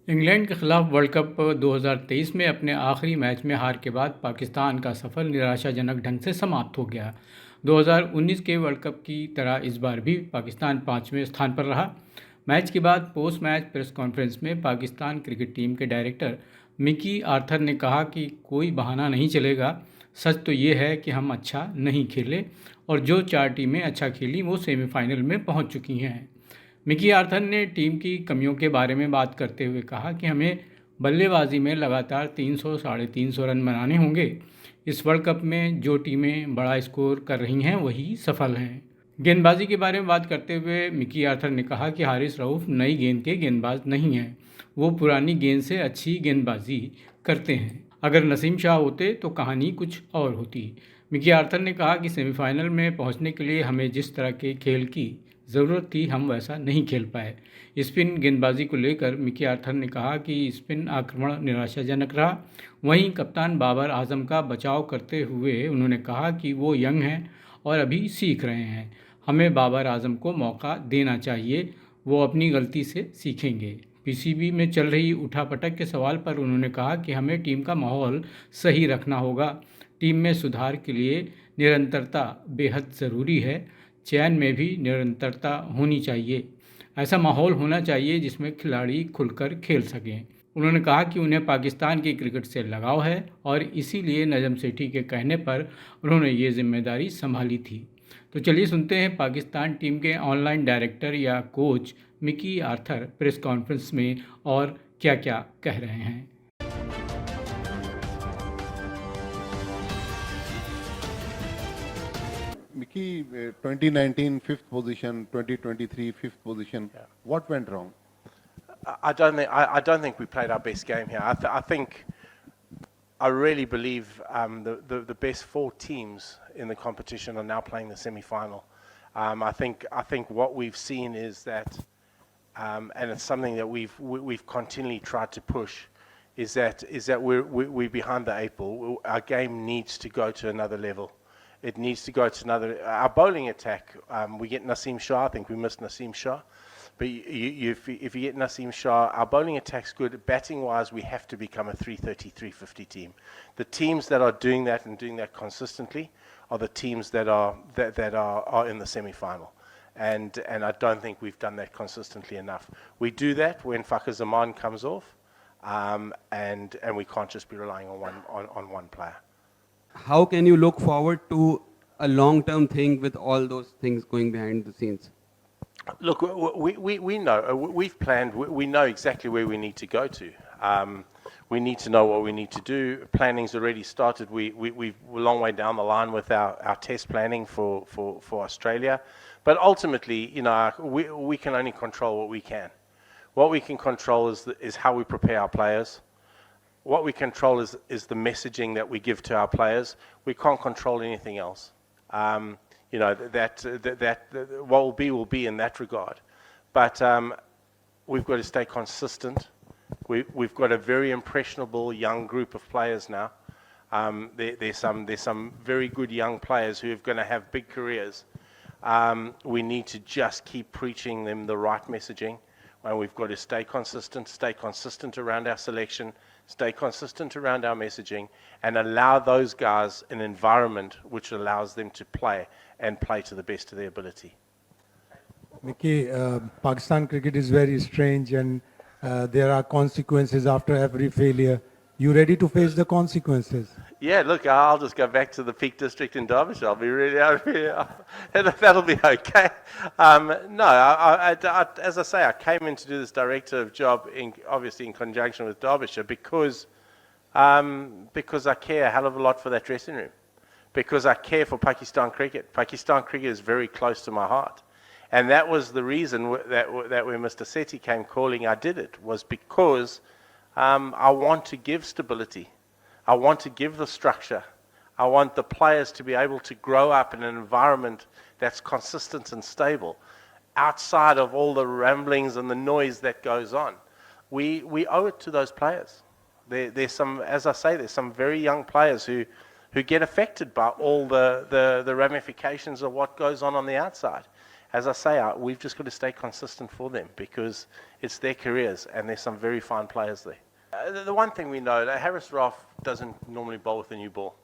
England के खिलाफ world cup 2023 में अपने आखिरी मैच में हार के बाद पाकिस्तान का सफर निराशाजनक ढंग से समाप्त हो गया। 2019 के वर्ल्ड कप की तरह इस बार भी पाकिस्तान 5वें स्थान पर रहा। मैच के बाद पोस्ट मैच प्रेस कॉन्फ्रेंस में पाकिस्तान क्रिकेट टीम के डायरेक्टर मिकी आर्थर ने कहा कि कोई बहाना नहीं चलेगा। सच तो ये है कि हम अच्छा नहीं खेले और जो 4 टीमें अच्छा खेली वो सेमीफाइनल में पहुंच चुकी हैं। मिकी आर्थर ने टीम की कमियों के बारे में बात करते हुए कहा कि हमें बल्लेबाजी में लगातार 300 साढ़े 300 रन बनाने होंगे। इस वर्ल्ड कप में जो टीमें बड़ा स्कोर कर रही हैं वही सफल हैं। गेंदबाजी के बारे में बात करते हुए मिकी आर्थर ने कहा कि हारिस रऊफ नई गेंद के गेंदबाज नहीं हैं, वो पुरानी गेंद से अच्छी गेंदबाजी करते हैं। अगर नसीम शाह होते तो कहानी कुछ और होती। मिकी आर्थर ने कहा कि सेमीफाइनल में पहुंचने के लिए हमें जिस तरह के खेल की ज़रूरत थी हम वैसा नहीं खेल पाए। स्पिन गेंदबाजी को लेकर मिकी आर्थर ने कहा कि स्पिन आक्रमण निराशाजनक रहा। वहीं कप्तान बाबर आजम का बचाव करते हुए उन्होंने कहा कि वो यंग हैं और अभी सीख रहे हैं। हमें बाबर आजम को मौका देना चाहिए, वो अपनी गलती से सीखेंगे। पीसीबी में चल रही उठापटक के सवाल पर उन्होंने कहा कि हमें टीम का माहौल सही रखना होगा। टीम में सुधार के लिए निरंतरता बेहद ज़रूरी है। चयन में भी निरंतरता होनी चाहिए। ऐसा माहौल होना चाहिए जिसमें खिलाड़ी खुलकर खेल सकें। उन्होंने कहा कि उन्हें पाकिस्तान की क्रिकेट से लगाव है और इसीलिए नजम सेठी के कहने पर उन्होंने ये जिम्मेदारी संभाली थी। तो चलिए सुनते हैं पाकिस्तान टीम के ऑनलाइन डायरेक्टर या coach Mickey Arthur press conference में और क्या क्या कह रहे हैं। Mickey, 2019 fifth position, 2023 fifth position. Yeah. What went wrong? I don't think we played our best game here. I really believe the best 4 teams in the competition are now playing the semi-final. I think what we've seen is that, and it's something that we've continually tried to push, is that we're behind the 8 ball. Our game needs to go to another level. It needs to go to another. Our bowling attack, we get Naseem Shah. I think we missed Naseem Shah. But if you get Naseem Shah, our bowling attack's good. Batting-wise, we have to become a 330, 350 team. The teams that are doing that and doing that consistently are the teams that are in the semi-final. And I don't think we've done that consistently enough. We do that when Fakhar Zaman comes off, and we can't just be relying on one player. How can you look forward to a long-term thing with all those things going behind the scenes? Look, we know, we've planned, we know exactly where we need to go to. We need to know what we need to do. Planning's already started. We're a long way down the line with our test planning for Australia. But ultimately, you know, we can only control what we can. What we can control is how we prepare our players. What we control is the messaging that we give to our players. We can't control anything else. You know, what will be in that regard. But we've got to stay consistent. We've got a very impressionable young group of players now. There's some very good young players who are going to have big careers. We need to just keep preaching them the right messaging. And we've got to stay consistent around our selection, stay consistent around our messaging, and allow those guys an environment which allows them to play and play to the best of their ability. Mickey, Pakistan cricket is very strange, and there are consequences after every failure. You ready to face the consequences? Yeah, look, I'll just go back to the Peak District in Derbyshire. I'll be really that'll be okay. No, as I say, I came in to do this director job, obviously in conjunction with Derbyshire, because I care a hell of a lot for that dressing room, because I care for Pakistan cricket. Pakistan cricket is very close to my heart. And that was the reason that when Mr. Sethi came calling, I did it, was because I want to give stability. I want to give the structure. I want the players to be able to grow up in an environment that's consistent and stable, outside of all the ramblings and the noise that goes on. We owe it to those players. There's some, as I say, there's some very young players who get affected by all the ramifications of what goes on the outside. as I say, we've just got to stay consistent for them because it's their careers and there's some very fine players there. The one thing we know, that Harris Roth doesn't normally bowl with a new ball.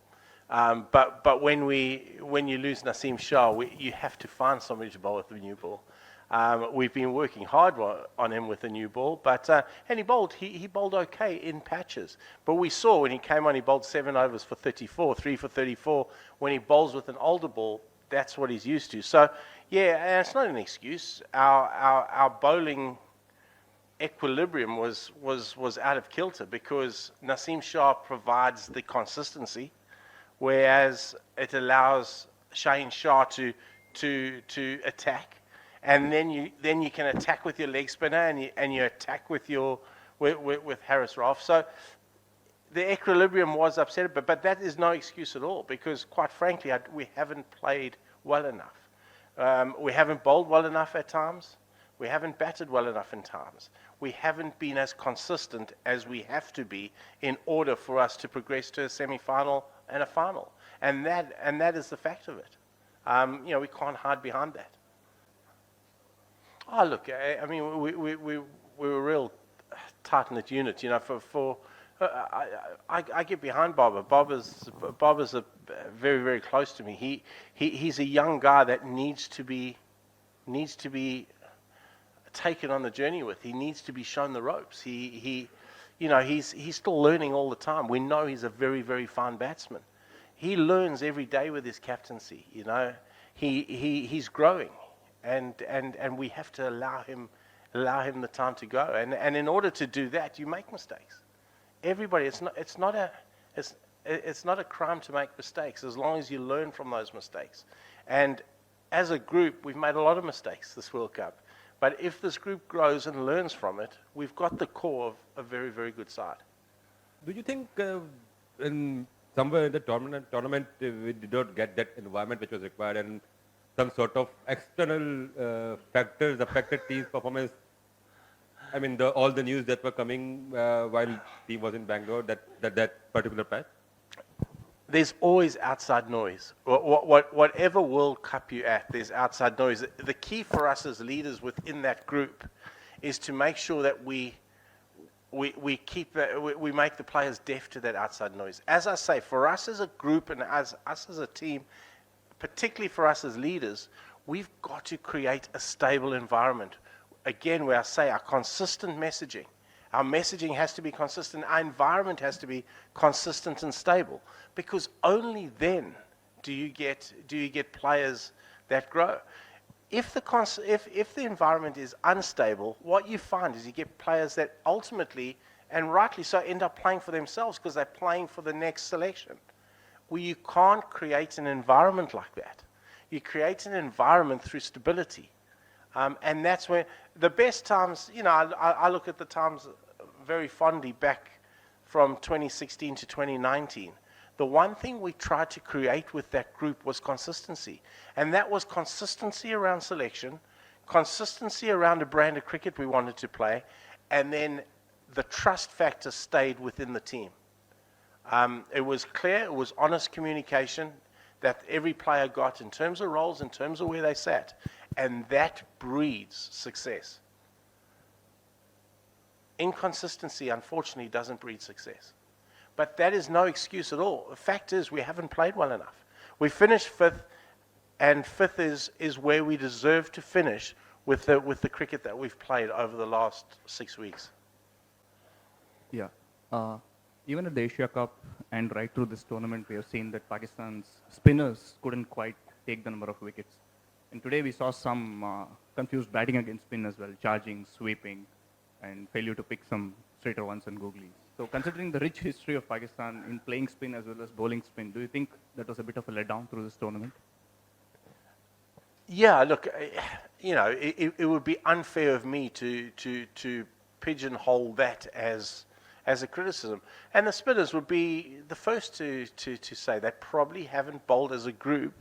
But when you lose Naseem Shah, you have to find somebody to bowl with a new ball. We've been working hard on him with a new ball, and he bowled okay in patches. But we saw when he came on, he bowled 7 overs for 34, 3 for 34. When he bowls with an older ball, that's what he's used to. So yeah, and it's not an excuse. Our bowling equilibrium was out of kilter because Naseem Shah provides the consistency, whereas it allows Shaheen Shah to attack, and then you can attack with your leg spinner and you attack with Harris Roth. So the equilibrium was upset, but that is no excuse at all because quite frankly we haven't played well enough. We haven't bowled well enough at times. We haven't batted well enough in times. We haven't been as consistent as we have to be in order for us to progress to a semi-final and a final. And that is the fact of it. We can't hide behind that. Oh, look, I mean, we were a real tight-knit unit. I get behind Bob. Bob is very, very close to me. He's a young guy that needs to be taken on the journey with. He needs to be shown the ropes. He's still learning all the time. We know he's a very, very fine batsman. He learns every day with his captaincy. He's growing, and we have to allow him the time to go. And in order to do that, you make mistakes. Everybody, it's not a crime to make mistakes as long as you learn from those mistakes. And as a group, we've made a lot of mistakes this World Cup. But if this group grows and learns from it, we've got the core of a very, very good side. Do you think in somewhere in the tournament we did not get that environment which was required and some sort of external factors affected team's performance? I mean, all the news that were coming while team was in Bangalore, that particular patch? There's always outside noise. Whatever World Cup you're at, there's outside noise. The key for us as leaders within that group is to make sure that we make the players deaf to that outside noise. As I say, for us as a group and as us as a team, particularly for us as leaders, we've got to create a stable environment. Again, where I say our consistent messaging. Our messaging has to be consistent. Our environment has to be consistent and stable, because only then do you get players that grow. If the environment is unstable, what you find is you get players that ultimately, and rightly so, end up playing for themselves because they're playing for the next selection. Well, you can't create an environment like that. You create an environment through stability. And that's where the best times, I look at the times very fondly back from 2016 to 2019. The one thing we tried to create with that group was consistency. And that was consistency around selection, consistency around a brand of cricket we wanted to play, and then the trust factor stayed within the team. It was clear, it was honest communication that every player got in terms of roles, in terms of where they sat. And that breeds success. Inconsistency, unfortunately, doesn't breed success. But that is no excuse at all. The fact is, we haven't played well enough. We finished 5th, and 5th is where we deserve to finish with the cricket that we've played over the last 6 weeks. Yeah. Even at the Asia Cup and right through this tournament, we have seen that Pakistan's spinners couldn't quite take the number of wickets. And today we saw some confused batting against spin as well, charging, sweeping, and failure to pick some straighter ones and googlies. So considering the rich history of Pakistan in playing spin as well as bowling spin, do you think that was a bit of a letdown through this tournament? Yeah, look, it would be unfair of me to pigeonhole that as a criticism. And the spinners would be the first to say they probably haven't bowled as a group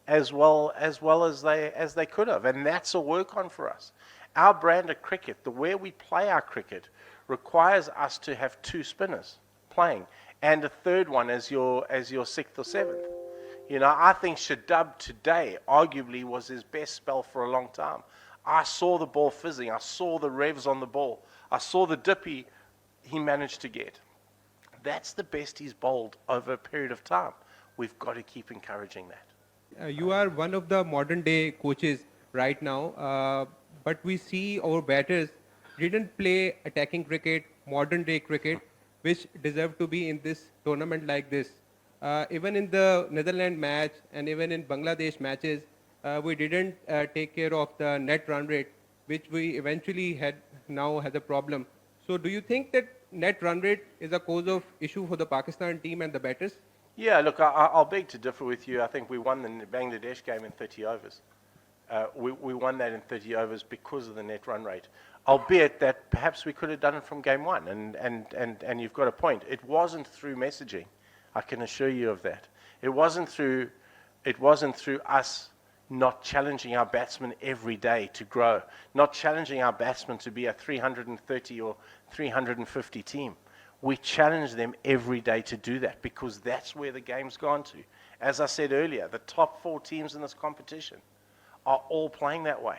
as well as they could have, and that's a work on for us. Our brand of cricket, the way we play our cricket, requires us to have 2 spinners playing and a third one as your 6th or 7th. You know, I think Shadab today arguably was his best spell for a long time. I saw the ball fizzing. I saw the revs on the ball. I saw the dip he managed to get. That's the best he's bowled over a period of time. We've got to keep encouraging that. You are one of the modern day coaches right now, but we see our batters didn't play attacking cricket, modern day cricket, which deserve to be in this tournament like this. Even in the Netherlands match and even in Bangladesh matches, we didn't take care of the net run rate, which we eventually had now has a problem. So do you think that net run rate is a cause of issue for the Pakistan team and the batters? Yeah, look, I'll beg to differ with you. I think we won the Bangladesh game in 30 overs. We won that in 30 overs because of the net run rate. Albeit that perhaps we could have done it from game one, and you've got a point. It wasn't through messaging. I can assure you of that. It wasn't through us not challenging our batsmen every day to grow, not challenging our batsmen to be a 330 or 350 team. We challenge them every day to do that because that's where the game's gone to. As I said earlier, the top 4 teams in this competition are all playing that way.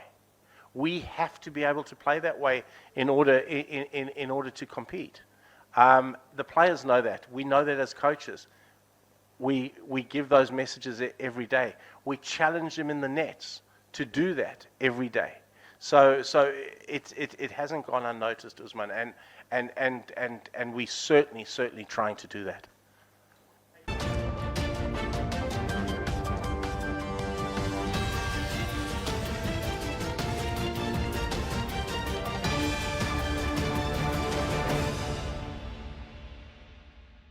We have to be able to play that way in order to compete. The players know that. We know that as coaches. We give those messages every day. We challenge them in the nets to do that every day. So it hasn't gone unnoticed, Usman, and we certainly trying to do that.